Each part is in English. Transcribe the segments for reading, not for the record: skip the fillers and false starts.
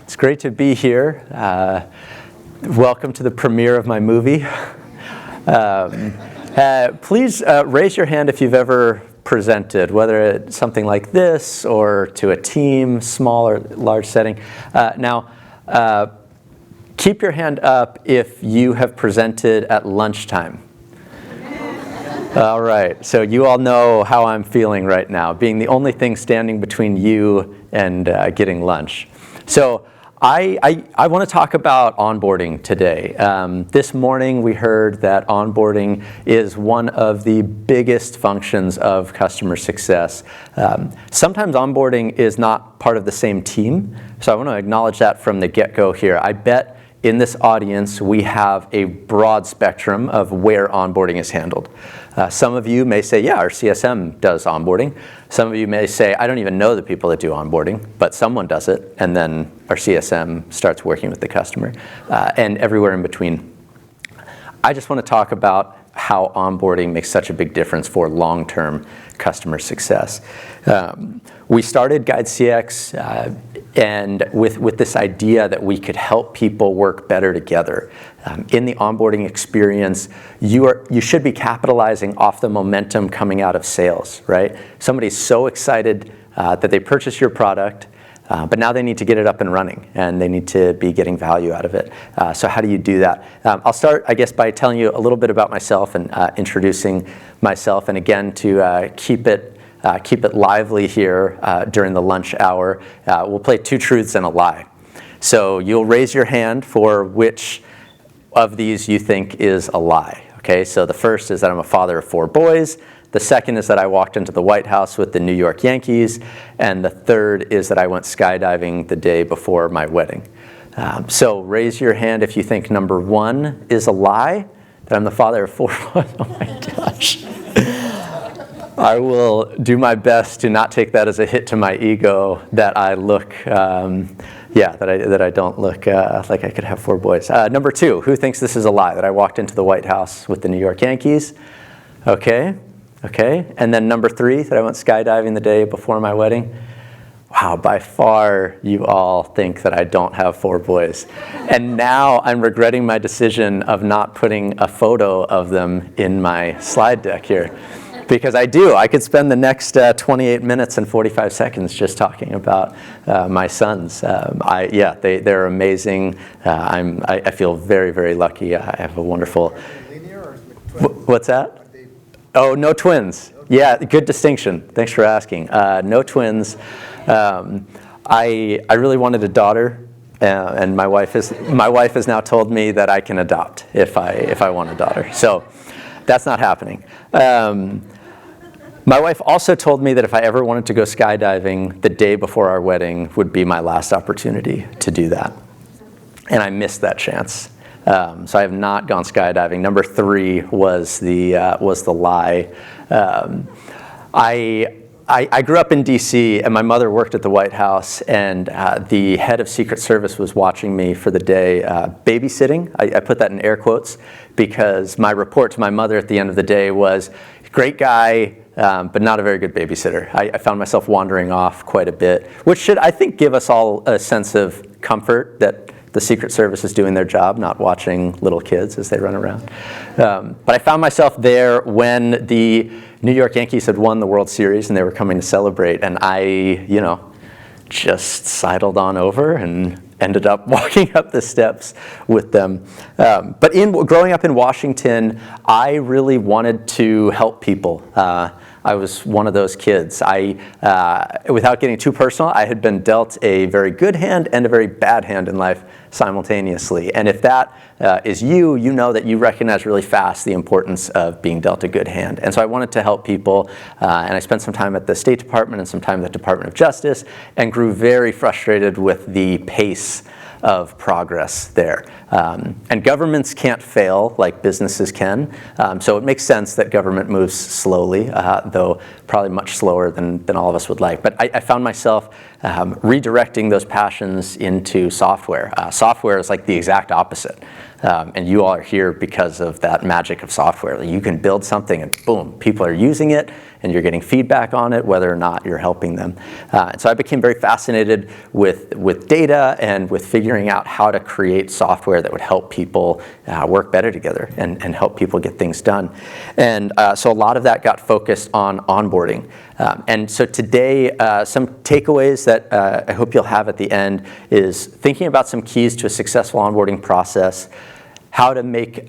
It's great to be here. Welcome to the premiere of my movie. Please raise your hand if you've ever presented, whether it's something like this or to a team, small or large setting. Now, keep your hand up if you have presented at lunchtime. All right, so you all know how I'm feeling right now, being the only thing standing between you and getting lunch. So I want to talk about onboarding today. This morning we heard that onboarding is one of the biggest functions of customer success. Sometimes onboarding is not part of the same team, so I want to acknowledge that from the get-go here. I bet in this audience we have a broad spectrum of where onboarding is handled. Some of you may say, yeah, our CSM does onboarding. Some of you may say, I don't even know the people that do onboarding, but someone does it, and then our CSM starts working with the customer, and everywhere in between. I just want to talk about how onboarding makes such a big difference for long-term customer success. We started GuideCX and with this idea that we could help people work better together. In the onboarding experience, you should be capitalizing off the momentum coming out of sales, right? Somebody's so excited that they purchased your product, but now they need to get it up and running, and they need to be getting value out of it. So how do you do that? I'll start, I guess, by telling you a little bit about myself and introducing myself, and again, to keep it lively here during the lunch hour. We'll play two truths and a lie. So you'll raise your hand for which of these you think is a lie. Okay, so the first is that I'm a father of 4 boys. The second is that I walked into the White House with the New York Yankees. And the third is that I went skydiving the day before my wedding. So raise your hand if you think number 1 is a lie, that I'm the father of 4 boys. Oh my gosh. I will do my best to not take that as a hit to my ego, that I look, that I don't look like I could have 4 boys. Number 2, who thinks this is a lie, that I walked into the White House with the New York Yankees? Okay. And then number 3, that I went skydiving the day before my wedding? Wow, by far you all think that I don't have 4 boys. And now I'm regretting my decision of not putting a photo of them in my slide deck here. Because I do. I could spend the next 28 minutes and 45 seconds just talking about my sons. They're amazing. I feel very, very lucky. I have a wonderful... What's that? Oh, no twins. Yeah, good distinction. Thanks for asking. No twins. I really wanted a daughter, and my wife has now told me that I can adopt if I want a daughter. So that's not happening. My wife also told me that if I ever wanted to go skydiving, the day before our wedding would be my last opportunity to do that. And I missed that chance. So I have not gone skydiving. Number 3 was the lie. I grew up in DC, and my mother worked at the White House, and the head of Secret Service was watching me for the day babysitting. I put that in air quotes because my report to my mother at the end of the day was, great guy, but not a very good babysitter. I found myself wandering off quite a bit, which should, I think, give us all a sense of comfort that the Secret Service is doing their job, not watching little kids as they run around. But I found myself there when the New York Yankees had won the World Series and they were coming to celebrate, and I, just sidled on over and ended up walking up the steps with them. But growing up in Washington, I really wanted to help people. I was one of those kids. Without getting too personal, I had been dealt a very good hand and a very bad hand in life simultaneously. And if that is you know that you recognize really fast the importance of being dealt a good hand. And so I wanted to help people, and I spent some time at the State Department and some time at the Department of Justice, and grew very frustrated with the pace of progress there. And governments can't fail like businesses can, so it makes sense that government moves slowly, though probably much slower than all of us would like. But I found myself redirecting those passions into software. Software is like the exact opposite. And you all are here because of that magic of software. You can build something and boom, people are using it and you're getting feedback on it, whether or not you're helping them. And so I became very fascinated with data and with figuring out how to create software that would help people work better together and help people get things done. And so a lot of that got focused on onboarding. And so today, some takeaways that I hope you'll have at the end is thinking about some keys to a successful onboarding process, how good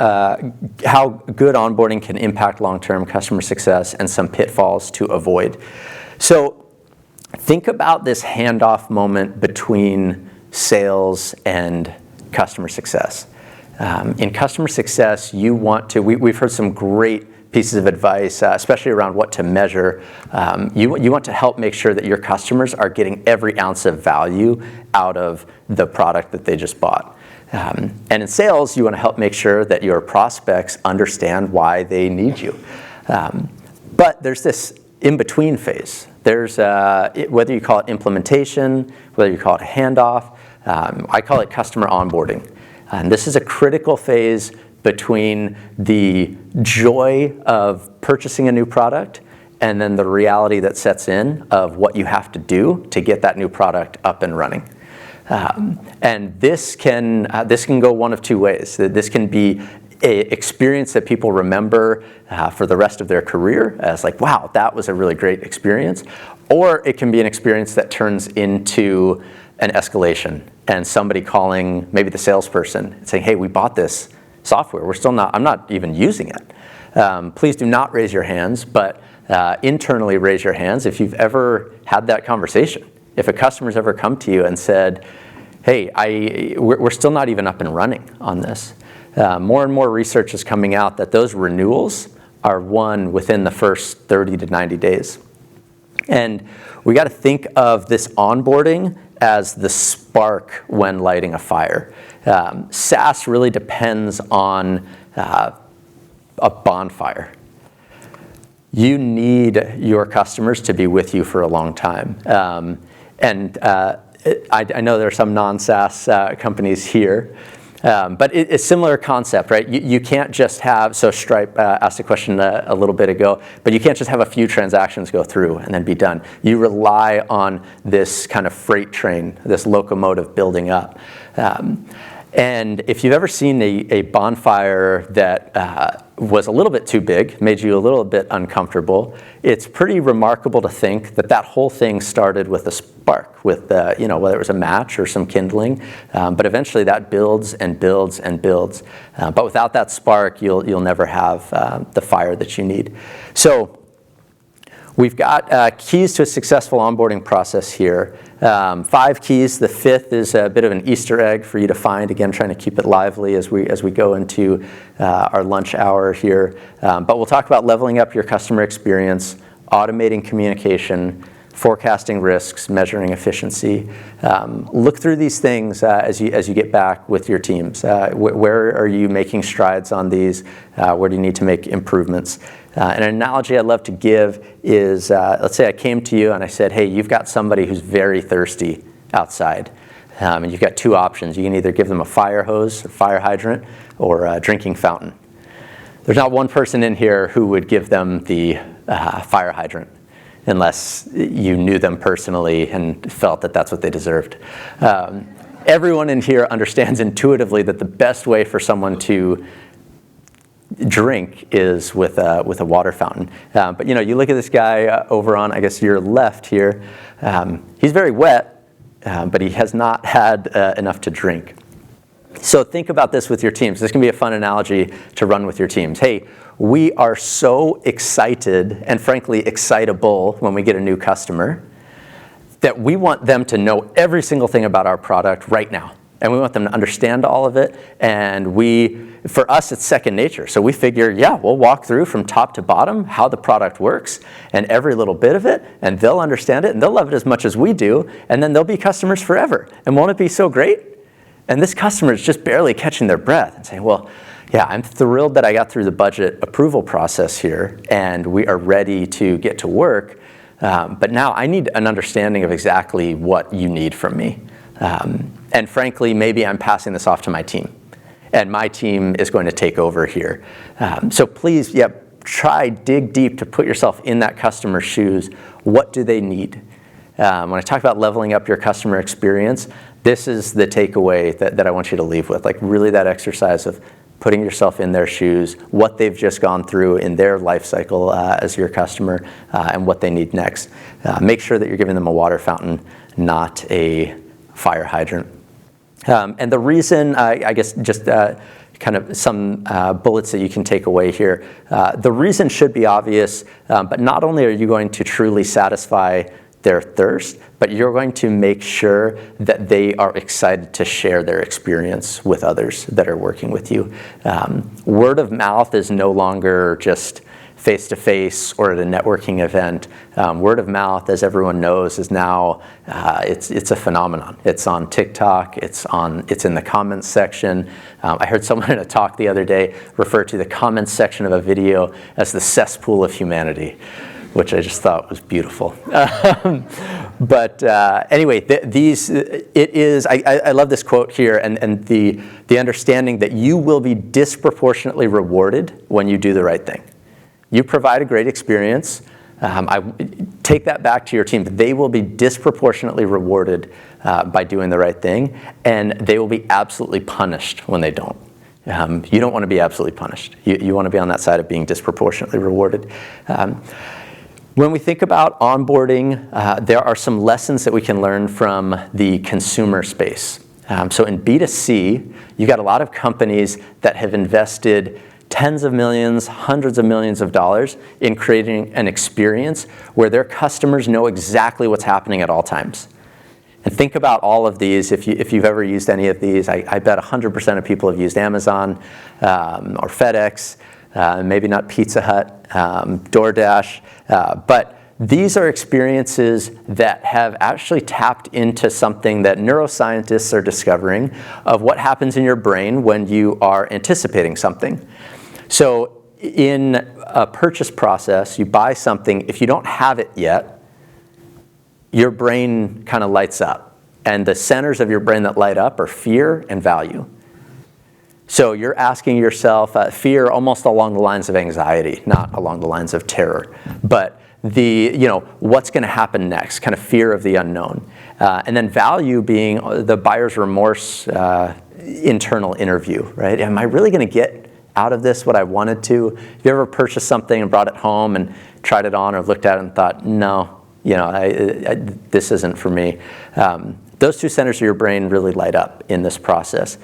onboarding can impact long-term customer success, and some pitfalls to avoid. So think about this handoff moment between sales and customer success. In customer success, you want to, we've heard some great pieces of advice, especially around what to measure. You want to help make sure that your customers are getting every ounce of value out of the product that they just bought. And in sales, you want to help make sure that your prospects understand why they need you. But there's this in-between phase. There's, whether you call it implementation, whether you call it handoff, I call it customer onboarding. And this is a critical phase between the joy of purchasing a new product and then the reality that sets in of what you have to do to get that new product up and running. And this can go one of two ways. This can be an experience that people remember for the rest of their career as like, wow, that was a really great experience. Or it can be an experience that turns into an escalation and somebody calling maybe the salesperson and saying, hey, we bought this software. I'm not even using it. Please do not raise your hands, but internally raise your hands if you've ever had that conversation. If a customer's ever come to you and said, hey, we're still not even up and running on this. More and more research is coming out that those renewals are won within the first 30 to 90 days. And we got to think of this onboarding as the spark when lighting a fire. SaaS really depends on a bonfire. You need your customers to be with you for a long time. I know there are some non-SaaS companies here, but it's a similar concept, right? You can't just have, so Stripe asked a question a little bit ago, but you can't just have a few transactions go through and then be done. You rely on this kind of freight train, this locomotive building up. And if you've ever seen a bonfire that was a little bit too big, made you a little bit uncomfortable, it's pretty remarkable to think that that whole thing started with a spark, with whether it was a match or some kindling, but eventually that builds and builds and builds. But without that spark, you'll never have the fire that you need. So we've got keys to a successful onboarding process here. 5 keys. The 5th is a bit of an Easter egg for you to find. Again, trying to keep it lively as we go into our lunch hour here. But we'll talk about leveling up your customer experience, automating communication, forecasting risks, measuring efficiency. Look through these things as you get back with your teams. Where are you making strides on these? Where do you need to make improvements? And an analogy I'd love to give is, let's say I came to you and I said, hey, you've got somebody who's very thirsty outside. And you've got 2 options. You can either give them a fire hose, or fire hydrant, or a drinking fountain. There's not one person in here who would give them the fire hydrant unless you knew them personally and felt that that's what they deserved. Everyone in here understands intuitively that the best way for someone to drink is with a water fountain. But you look at this guy over on, I guess, your left here. He's very wet, but he has not had enough to drink. So think about this with your teams. This can be a fun analogy to run with your teams. Hey, we are so excited and frankly excitable when we get a new customer that we want them to know every single thing about our product right now. And we want them to understand all of it. And for us, it's second nature. So we figure, yeah, we'll walk through from top to bottom how the product works and every little bit of it, and they'll understand it and they'll love it as much as we do. And then they'll be customers forever. And won't it be so great? And this customer is just barely catching their breath and saying, well, yeah, I'm thrilled that I got through the budget approval process here and we are ready to get to work. But now I need an understanding of exactly what you need from me. And frankly, maybe I'm passing this off to my team. and my team is going to take over here. So please, dig deep to put yourself in that customer's shoes. What do they need? When I talk about leveling up your customer experience, this is the takeaway that I want you to leave with, like really that exercise of putting yourself in their shoes, what they've just gone through in their life cycle as your customer, and what they need next. Make sure that you're giving them a water fountain, not a fire hydrant. And the reason, I guess, just kind of some bullets that you can take away here. The reason should be obvious, but not only are you going to truly satisfy their thirst, but you're going to make sure that they are excited to share their experience with others that are working with you. Word of mouth is no longer just face-to-face or at a networking event. Word of mouth, as everyone knows, is now it's a phenomenon. It's on TikTok. It's in the comments section. I heard someone in a talk the other day refer to the comments section of a video as the cesspool of humanity, which I just thought was beautiful. But anyway, I love this quote here, and the understanding that you will be disproportionately rewarded when you do the right thing. You provide a great experience. I take that back to your team. They will be disproportionately rewarded by doing the right thing, and they will be absolutely punished when they don't. You don't want to be absolutely punished. You want to be on that side of being disproportionately rewarded. When we think about onboarding, there are some lessons that we can learn from the consumer space. So in B2C, you got a lot of companies that have invested tens of millions, hundreds of millions of dollars in creating an experience where their customers know exactly what's happening at all times. And think about all of these. If you've ever used any of these, I bet 100% of people have used Amazon or FedEx, maybe not Pizza Hut, DoorDash, but these are experiences that have actually tapped into something that neuroscientists are discovering of what happens in your brain when you are anticipating something. So in a purchase process, you buy something, if you don't have it yet, your brain kind of lights up. And the centers of your brain that light up are fear and value. So you're asking yourself, fear almost along the lines of anxiety, not along the lines of terror, but what's going to happen next, kind of fear of the unknown. And then value being the buyer's remorse internal interview, right? Am I really going to get out of this what I wanted to? Have you ever purchased something and brought it home and tried it on or looked at it and thought, no, this isn't for me? Those two centers of your brain really light up in this process.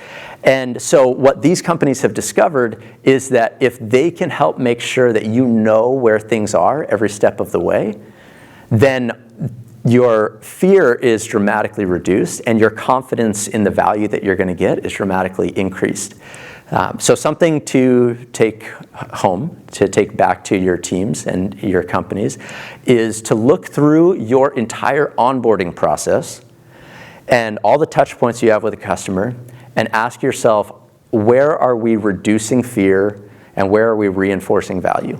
And so what these companies have discovered is that if they can help make sure that you know where things are every step of the way, then your fear is dramatically reduced and your confidence in the value that you're going to get is dramatically increased. So something to take home, to take back to your teams and your companies, is to look through your entire onboarding process and all the touch points you have with a customer and ask yourself, where are we reducing fear and where are we reinforcing value?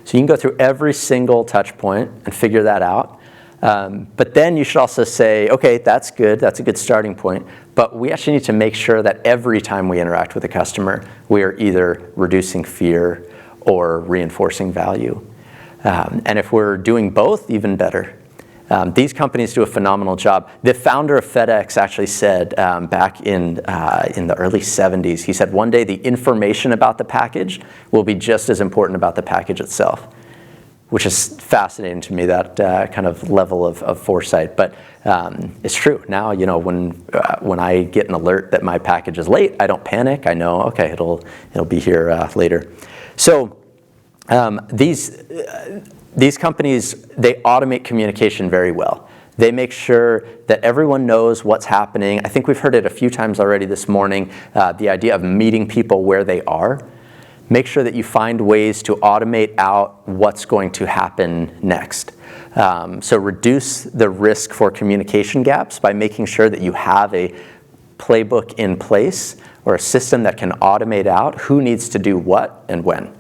So you can go through every single touch point and figure that out. But then you should also say, okay, that's good. That's a good starting point. But we actually need to make sure that every time we interact with a customer, we are either reducing fear or reinforcing value. And if we're doing both, even better. These companies do a phenomenal job. The founder of FedEx actually said back in the early 70s, he said one day the information about the package will be just as important about the package itself, which is fascinating to me, that kind of level of foresight. But it's true. Now, when I get an alert that my package is late, I don't panic. I know, okay, it'll be here later. So these companies, they automate communication very well. They make sure that everyone knows what's happening. I think we've heard it a few times already this morning, the idea of meeting people where they are. Make sure that you find ways to automate out what's going to happen next. So reduce the risk for communication gaps by making sure that you have a playbook in place or a system that can automate out who needs to do what and when.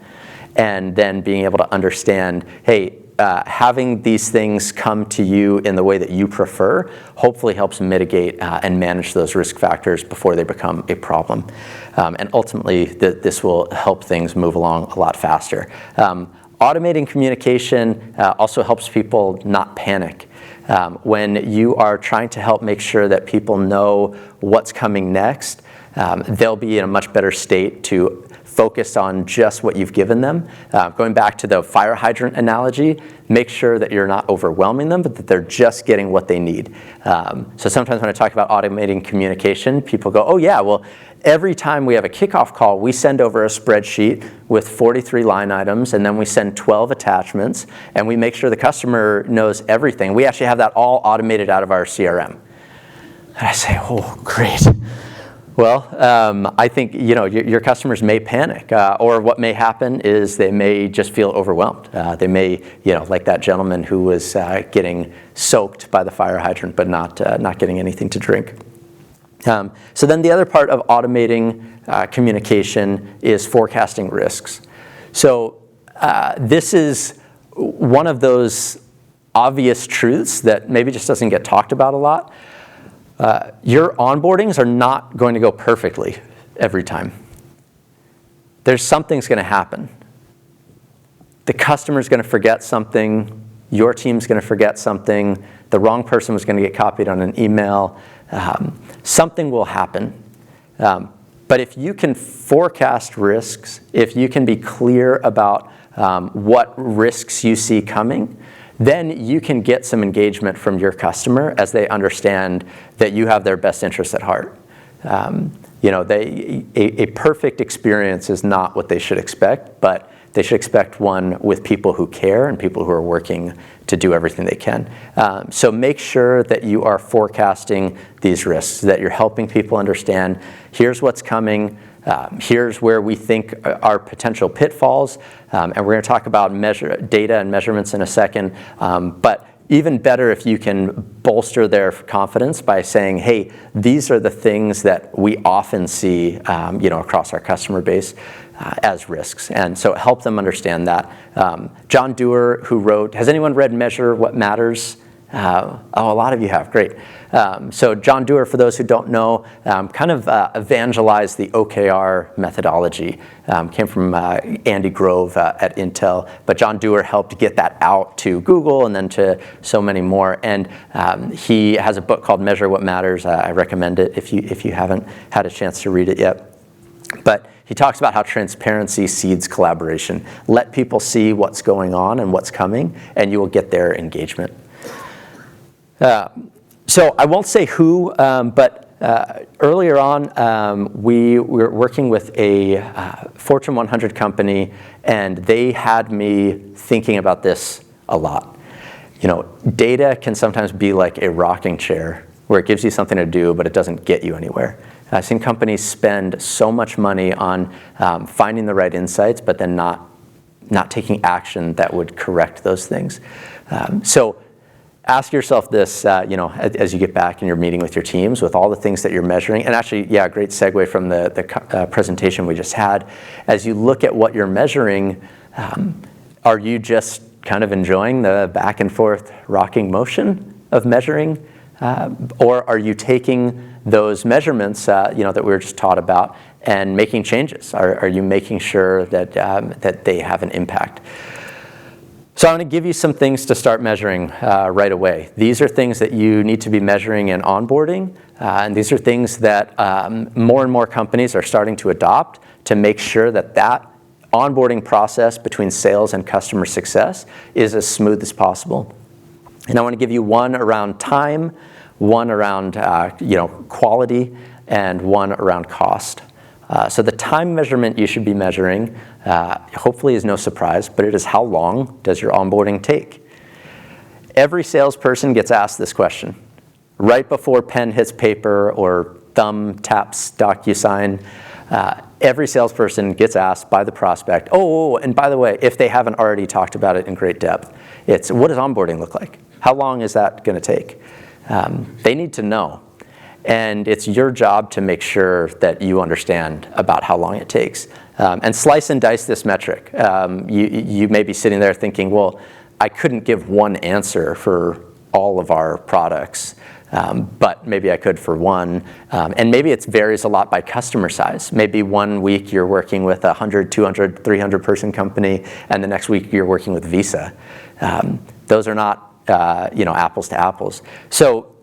And then being able to understand, hey, having these things come to you in the way that you prefer hopefully helps mitigate and manage those risk factors before they become a problem. And ultimately, this will help things move along a lot faster. Automating communication also helps people not panic. When you are trying to help make sure that people know what's coming next, they'll be in a much better state to focus on just what you've given them. Going back to the fire hydrant analogy, make sure that you're not overwhelming them, but that they're just getting what they need. So sometimes when I talk about automating communication, people go, oh yeah, well, every time we have a kickoff call, we send over a spreadsheet with 43 line items, and then we send 12 attachments, and we make sure the customer knows everything. We actually have that all automated out of our CRM. And I say, oh, great. Well, I think your customers may panic, or what may happen is they may just feel overwhelmed. They may, like that gentleman who was getting soaked by the fire hydrant, but not getting anything to drink. So then the other part of automating communication is forecasting risks. So this is one of those obvious truths that maybe just doesn't get talked about a lot. Your onboardings are not going to go perfectly every time. There's something's going to happen. The customer's going to forget something. Your team's going to forget something. The wrong person was going to get copied on an email. Something will happen. But if you can forecast risks, if you can be clear about what risks you see coming, then you can get some engagement from your customer as they understand that you have their best interests at heart. A perfect experience is not what they should expect, but they should expect one with people who care and people who are working to do everything they can. So make sure that you are forecasting these risks, that you're helping people understand, here's what's coming, here's where we think are potential pitfalls, and we're going to talk about data and measurements in a second, but even better if you can bolster their confidence by saying, hey, these are the things that we often see across our customer base as risks. And so help them understand that. John Doerr, who wrote, has anyone read Measure What Matters? A lot of you have, great. So John Doerr, for those who don't know, kind of evangelized the OKR methodology. Came from Andy Grove at Intel, but John Doerr helped get that out to Google and then to so many more. And he has a book called Measure What Matters. I recommend it if you haven't had a chance to read it yet. But he talks about how transparency seeds collaboration. Let people see what's going on and what's coming, and you will get their engagement. So I won't say who, but earlier on, we were working with a Fortune 100 company, and they had me thinking about this a lot. Data can sometimes be like a rocking chair, where it gives you something to do, but it doesn't get you anywhere. I've seen companies spend so much money on finding the right insights, but then not taking action that would correct those things. So ask yourself this, as you get back and you're meeting with your teams with all the things that you're measuring. And actually, yeah, great segue from the presentation we just had. As you look at what you're measuring, are you just kind of enjoying the back and forth rocking motion of measuring? Or are you taking those measurements that we were just taught about and making changes? Are you making sure that they have an impact? So I'm going to give you some things to start measuring right away. These are things that you need to be measuring in onboarding, and these are things that more and more companies are starting to adopt to make sure that onboarding process between sales and customer success is as smooth as possible. And I want to give you one around time, one around quality, and one around cost. So the time measurement you should be measuring, hopefully is no surprise, but it is how long does your onboarding take? Every salesperson gets asked this question. Right before pen hits paper or thumb taps DocuSign, every salesperson gets asked by the prospect, and by the way, if they haven't already talked about it in great depth, it's what does onboarding look like? How long is that going to take? They need to know. And it's your job to make sure that you understand about how long it takes. And slice and dice this metric. You may be sitting there thinking, well, I couldn't give one answer for all of our products, but maybe I could for one. And maybe it varies a lot by customer size. Maybe one week you're working with a 100, 200, 300 person company, and the next week you're working with Visa. Those are not apples to apples. So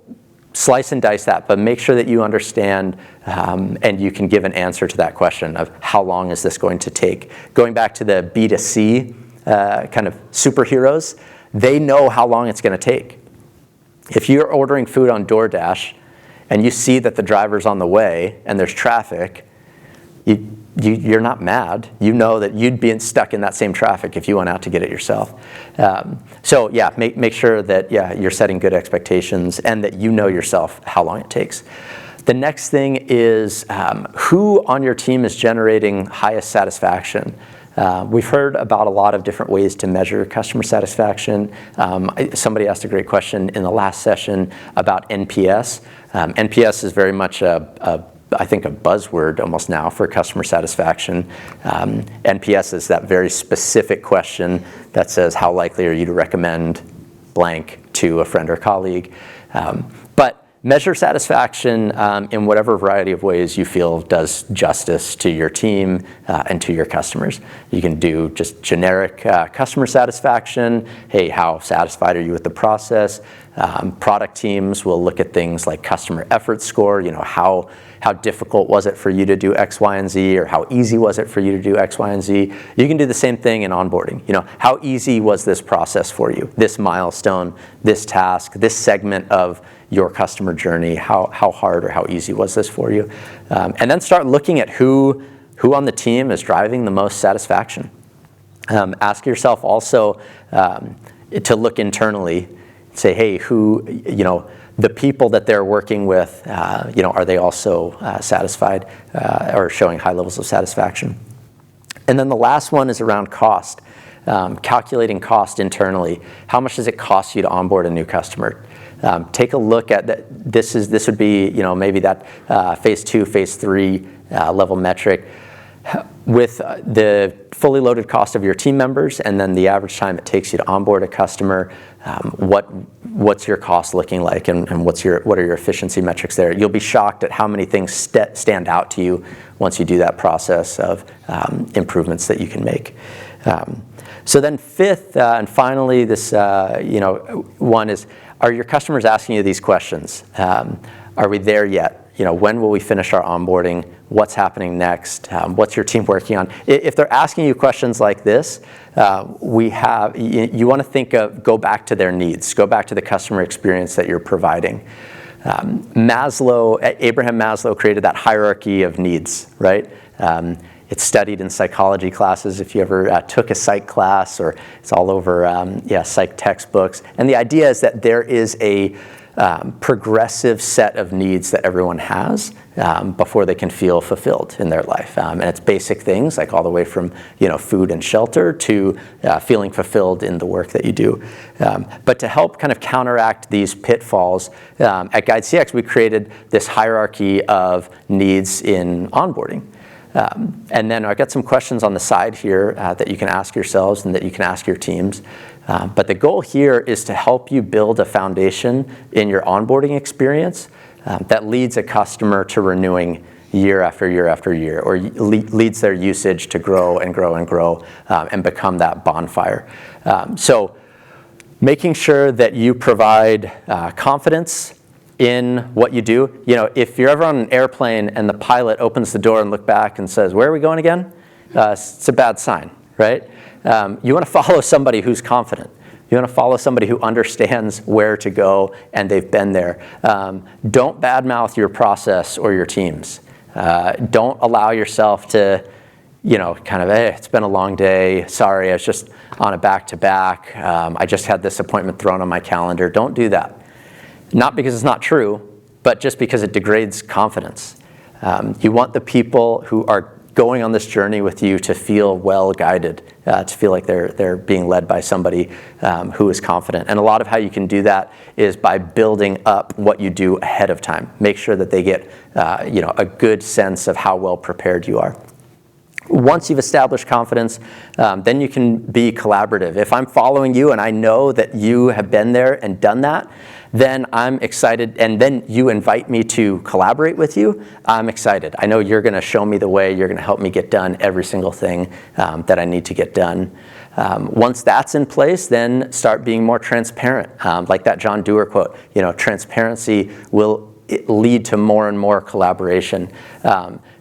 slice and dice that, but make sure that you understand and you can give an answer to that question of how long is this going to take. Going back to the B2C kind of superheroes, they know how long it's going to take. If you're ordering food on DoorDash and you see that the driver's on the way and there's traffic, you're not mad. You know that you'd be stuck in that same traffic if you went out to get it yourself. So yeah, make sure that you're setting good expectations and that you know yourself how long it takes. The next thing is who on your team is generating highest satisfaction. We've heard about a lot of different ways to measure customer satisfaction. Somebody asked a great question in the last session about NPS. NPS is very much I think a buzzword almost now for customer satisfaction. NPS is that very specific question that says how likely are you to recommend blank to a friend or colleague. But measure satisfaction in whatever variety of ways you feel does justice to your team and to your customers. You can do just generic customer satisfaction. Hey, how satisfied are you with the process? Product teams will look at things like customer effort score. How difficult was it for you to do X, Y, and Z, or how easy was it for you to do X, Y, and Z? You can do the same thing in onboarding. How easy was this process for you? This milestone, this task, this segment of your customer journey, how hard or how easy was this for you? And then start looking at who on the team is driving the most satisfaction. Ask yourself also to look internally, say, hey, the people that they're working with, are they also satisfied or showing high levels of satisfaction? And then the last one is around cost. Calculating cost internally. How much does it cost you to onboard a new customer? Take a look at that. This would be maybe that phase 2, phase 3 level metric with the fully loaded cost of your team members, and then the average time it takes you to onboard a customer. What's your cost looking like, and what are your efficiency metrics there? You'll be shocked at how many things stand out to you once you do that process of improvements that you can make. So then fifth and finally, this one is, are your customers asking you these questions? Are we there yet? When will we finish our onboarding? What's happening next? What's your team working on? If they're asking you questions like this, you want to go back to their needs, go back to the customer experience that you're providing. Abraham Maslow created that hierarchy of needs, right? It's studied in psychology classes if you ever took a psych class, or it's all over psych textbooks. And the idea is that there is a progressive set of needs that everyone has before they can feel fulfilled in their life. And it's basic things like all the way from food and shelter to feeling fulfilled in the work that you do. But to help kind of counteract these pitfalls, at GuideCX we created this hierarchy of needs in onboarding. And then I've got some questions on the side here that you can ask yourselves and that you can ask your teams. But the goal here is to help you build a foundation in your onboarding experience that leads a customer to renewing year after year after year, or leads their usage to grow and grow and grow and become that bonfire. So making sure that you provide confidence in what you do. If you're ever on an airplane and the pilot opens the door and looks back and says, "Where are we going again?" It's a bad sign, right? You want to follow somebody who's confident. You want to follow somebody who understands where to go and they've been there. Don't badmouth your process or your teams. Don't allow yourself to, hey, it's been a long day. Sorry, I was just on a back-to-back. I just had this appointment thrown on my calendar. Don't do that. Not because it's not true, but just because it degrades confidence. You want the people who are going on this journey with you to feel well guided, to feel like they're being led by somebody who is confident. And a lot of how you can do that is by building up what you do ahead of time. Make sure that they get a good sense of how well prepared you are. Once you've established confidence, then you can be collaborative. If I'm following you and I know that you have been there and done that, then I'm excited, and then you invite me to collaborate with you, I'm excited. I know you're going to show me the way, you're going to help me get done every single thing that I need to get done. Once that's in place, then start being more transparent. Like that John Dewar quote, transparency will lead to more and more collaboration.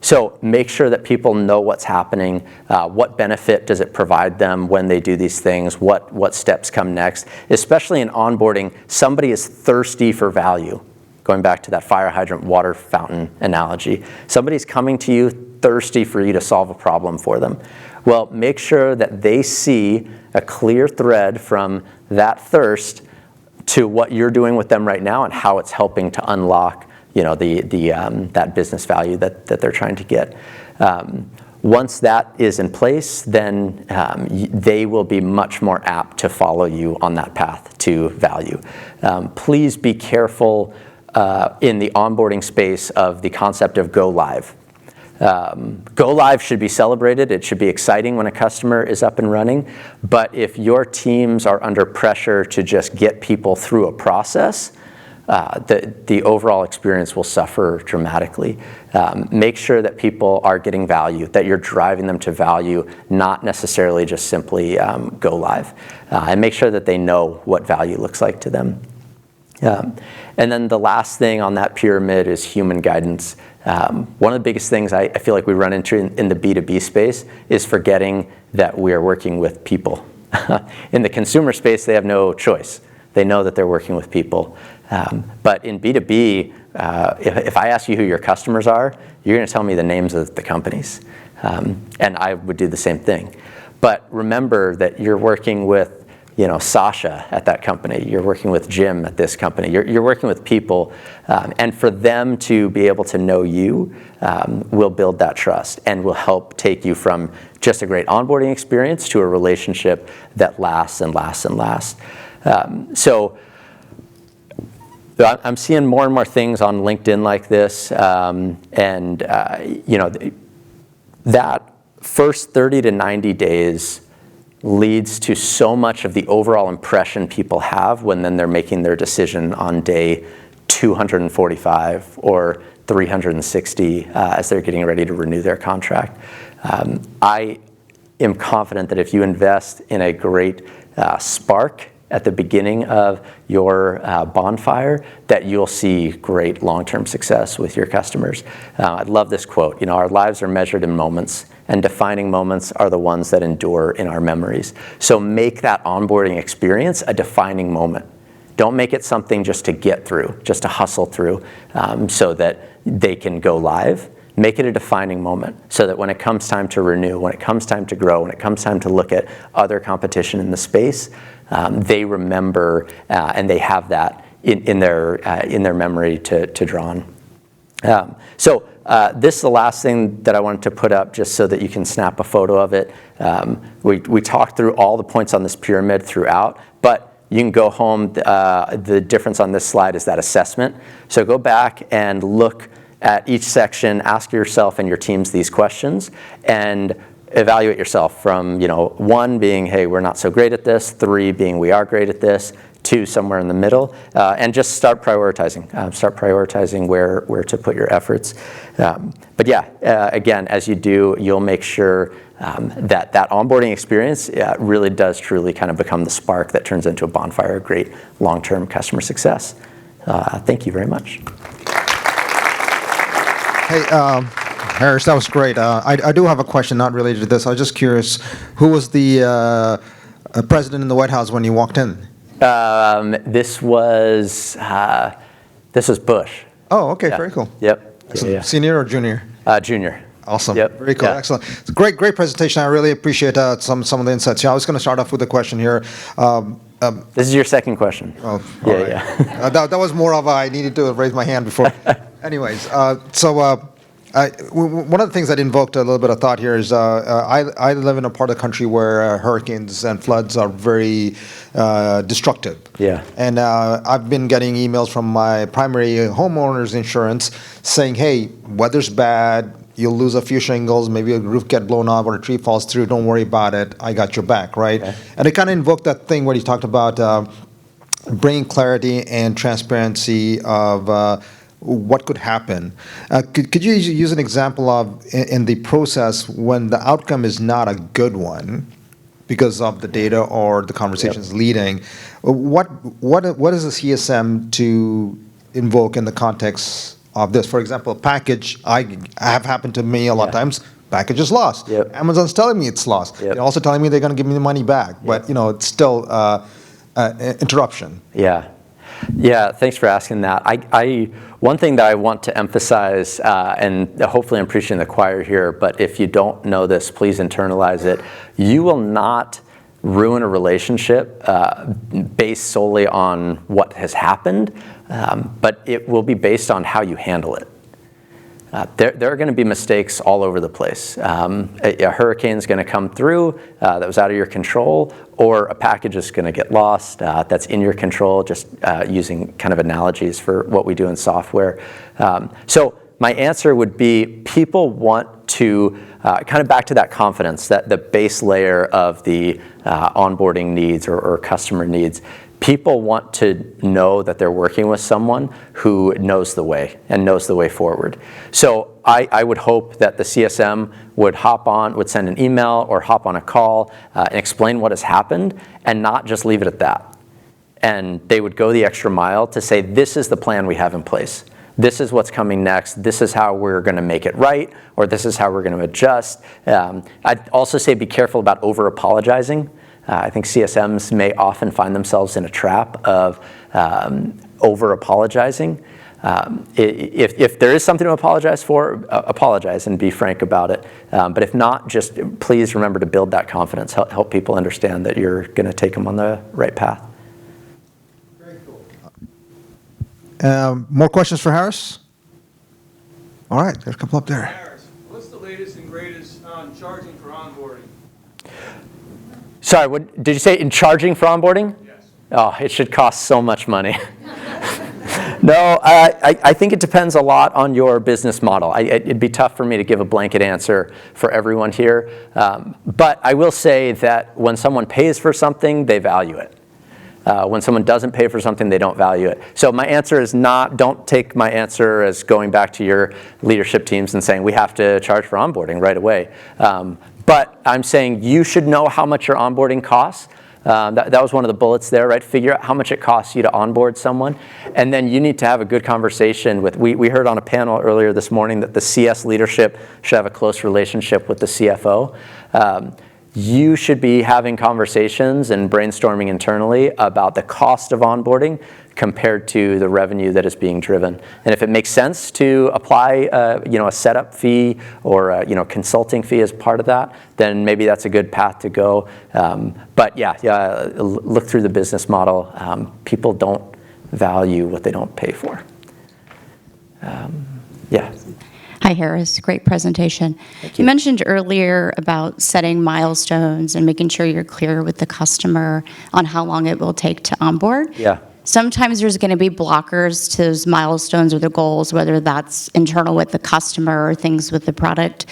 So make sure that people know what's happening, what benefit does it provide them when they do these things, what steps come next. Especially in onboarding, somebody is thirsty for value. Going back to that fire hydrant water fountain analogy. Somebody's coming to you thirsty for you to solve a problem for them. Well, make sure that they see a clear thread from that thirst to what you're doing with them right now and how it's helping to unlock, that business value that they're trying to get. Once that is in place, then they will be much more apt to follow you on that path to value. Please be careful in the onboarding space of the concept of go live. Go live should be celebrated. It should be exciting when a customer is up and running. But if your teams are under pressure to just get people through a process, the overall experience will suffer dramatically. Make sure that people are getting value, that you're driving them to value, not necessarily just simply go live. And make sure that they know what value looks like to them. And then the last thing on that pyramid is human guidance. One of the biggest things I feel like we run into in the B2B space is forgetting that we are working with people. In the consumer space, they have no choice. They know that they're working with people. But in B2B, if I ask you who your customers are, you're going to tell me the names of the companies. And I would do the same thing. But remember that you're working with Sasha at that company, you're working with Jim at this company, you're working with people, and for them to be able to know you will build that trust and will help take you from just a great onboarding experience to a relationship that lasts and lasts and lasts. So I'm seeing more and more things on LinkedIn like this, that first 30 to 90 days leads to so much of the overall impression people have when then they're making their decision on day 245 or 360 as they're getting ready to renew their contract. I am confident that if you invest in a great spark at the beginning of your bonfire, that you'll see great long-term success with your customers. I love this quote, our lives are measured in moments, and defining moments are the ones that endure in our memories. So make that onboarding experience a defining moment. Don't make it something just to get through, just to hustle through so that they can go live. Make it a defining moment so that when it comes time to renew, when it comes time to grow, when it comes time to look at other competition in the space, they remember and they have that in their memory to draw on. So this is the last thing that I wanted to put up just so that you can snap a photo of it. We talked through all the points on this pyramid throughout, but you can go home. The difference on this slide is that assessment. So go back and look at each section, ask yourself and your teams these questions, and evaluate yourself from 1 being, hey, we're not so great at this, 3 being we are great at this, 2 somewhere in the middle, and just start prioritizing. Start prioritizing where to put your efforts. But yeah, again, as you do, you'll make sure that onboarding experience really does truly kind of become the spark that turns into a bonfire of great long-term customer success. Thank you very much. Hey, Harris, that was great. I do have a question not related to this. I was just curious, who was the president in the White House when you walked in? This was Bush. Oh, okay, very cool. Yep. Yeah. Senior or junior? Junior. Awesome. Yep. Very cool. Yeah. Excellent. It's a great presentation. I really appreciate some of the insights. I was going to start off with a question here. This is your second question. Oh, yeah, right. yeah. That was more of I needed to raise my hand before. Anyways, one of the things that invoked a little bit of thought here is I live in a part of the country where hurricanes and floods are very destructive. Yeah. And I've been getting emails from my primary homeowner's insurance saying, hey, weather's bad, you'll lose a few shingles, maybe a roof get blown off or a tree falls through, don't worry about it, I got your back, right? Okay. And it kind of invoked that thing where you talked about bringing clarity and transparency of what could happen. Could you use an example of, in the process, when the outcome is not a good one, because of the data or the conversations leading, what is a CSM to invoke in the context of this? For example, package, I have happened to me a lot of times, package is lost. Yep. Amazon's telling me it's lost. Yep. They're also telling me they're going to give me the money back, but it's still interruption. Yeah, thanks for asking that. One thing that I want to emphasize, and hopefully I'm preaching to the choir here, but if you don't know this, please internalize it. You will not ruin a relationship based solely on what has happened, but it will be based on how you handle it. There are going to be mistakes all over the place. A hurricane's going to come through that was out of your control, or a package is going to get lost that's in your control, just using kind of analogies for what we do in software. So my answer would be, people want to, kind of back to that confidence, that the base layer of the onboarding needs or customer needs. People want to know that they're working with someone who knows the way and knows the way forward. So I would hope that the CSM would send an email or hop on a call and explain what has happened, and not just leave it at that. And they would go the extra mile to say, this is the plan we have in place. This is what's coming next. This is how we're going to make it right, or this is how we're going to adjust. I'd also say be careful about over-apologizing. I think CSMs may often find themselves in a trap of over-apologizing. If there is something to apologize for, apologize and be frank about it. But if not, just please remember to build that confidence. Help people understand that you're going to take them on the right path. Very cool. More questions for Harris? All right, there's a couple up there. Harris, what's the latest and greatest on charging for onboarding? Sorry, what did you say? In charging for onboarding? Yes. Oh, it should cost so much money. No, I think it depends a lot on your business model. It'd be tough for me to give a blanket answer for everyone here. But I will say that when someone pays for something, they value it. When someone doesn't pay for something, they don't value it. So my answer is not, don't take my answer as going back to your leadership teams and saying we have to charge for onboarding right away. But I'm saying you should know how much your onboarding costs. That was one of the bullets there, right? Figure out how much it costs you to onboard someone. And then you need to have a good conversation with, we heard on a panel earlier this morning that the CS leadership should have a close relationship with the CFO. You should be having conversations and brainstorming internally about the cost of onboarding compared to the revenue that is being driven. And if it makes sense to apply a setup fee or a consulting fee as part of that, then maybe that's a good path to go. But look through the business model. People don't value what they don't pay for. Hi, Harris. Great presentation. Thank you. You mentioned earlier about setting milestones and making sure you're clear with the customer on how long it will take to onboard. Yeah. Sometimes there's going to be blockers to those milestones or the goals, whether that's internal with the customer or things with the product.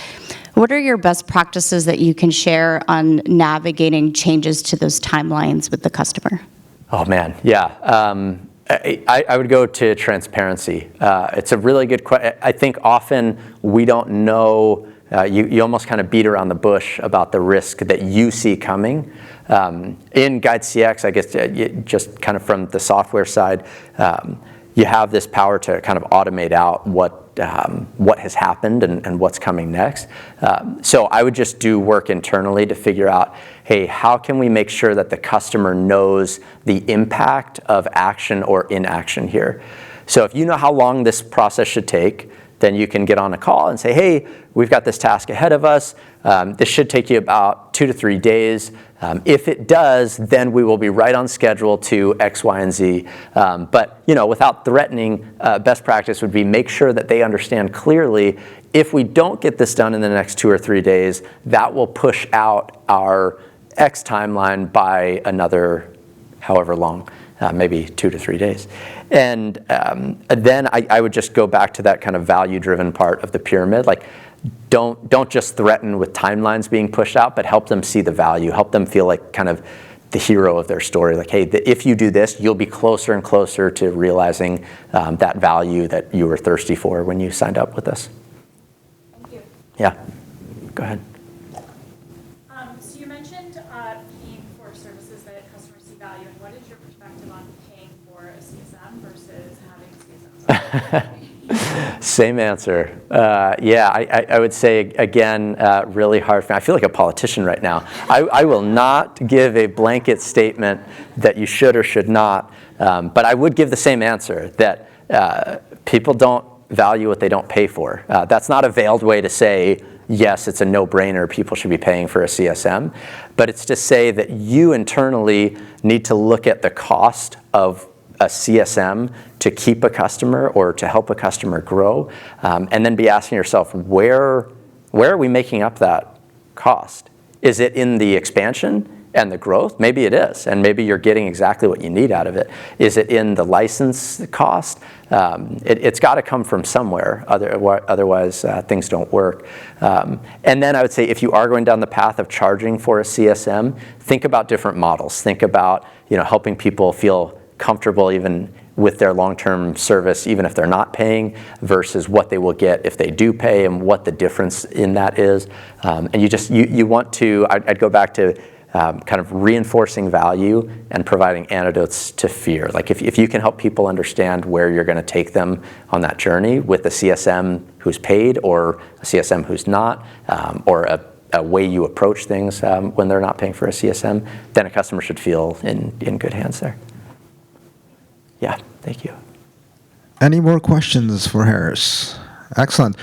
What are your best practices that you can share on navigating changes to those timelines with the customer? Oh, man. Yeah. I would go to transparency. It's a really good question. I think often we don't know, you almost kind of beat around the bush about the risk that you see coming. In Guide CX, I guess just kind of from the software side, you have this power to kind of automate out what has happened and what's coming next. So I would just do work internally to figure out, hey, how can we make sure that the customer knows the impact of action or inaction here? So if you know how long this process should take, then you can get on a call and say, hey, we've got this task ahead of us. This should take you about 2 to 3 days. If it does, then we will be right on schedule to X, Y, and Z. But without threatening, best practice would be make sure that they understand clearly, if we don't get this done in the next 2 or 3 days, that will push out our X timeline by another however long. Maybe 2 to 3 days. And then I would just go back to that kind of value-driven part of the pyramid. Like, don't just threaten with timelines being pushed out, but help them see the value, help them feel like kind of the hero of their story. Like, hey, if you do this, you'll be closer and closer to realizing that value that you were thirsty for when you signed up with us. Thank you. Yeah, go ahead. So you mentioned paying for services that customers see value, and what is your perspective on paying for a CSM versus having CSMs? Same answer. Yeah, I would say, again, really hard for me. I feel like a politician right now. I will not give a blanket statement that you should or should not, but I would give the same answer, that people don't value what they don't pay for. That's not a veiled way to say, yes, it's a no-brainer, people should be paying for a CSM, but it's to say that you internally need to look at the cost of a CSM to keep a customer or to help a customer grow, and then be asking yourself, where are we making up that cost? Is it in the expansion and the growth? Maybe it is, and maybe you're getting exactly what you need out of it. Is it in the license cost? It's got to come from somewhere, otherwise things don't work. And then I would say, if you are going down the path of charging for a CSM, think about different models. Think about helping people feel comfortable even with their long-term service, even if they're not paying, versus what they will get if they do pay, and what the difference in that is. And you want to, I'd go back to kind of reinforcing value and providing antidotes to fear. Like, if you can help people understand where you're going to take them on that journey with a CSM who's paid, or a CSM who's not, or a way you approach things when they're not paying for a CSM, then a customer should feel in good hands there. Yeah, thank you. Any more questions for Harris? Excellent.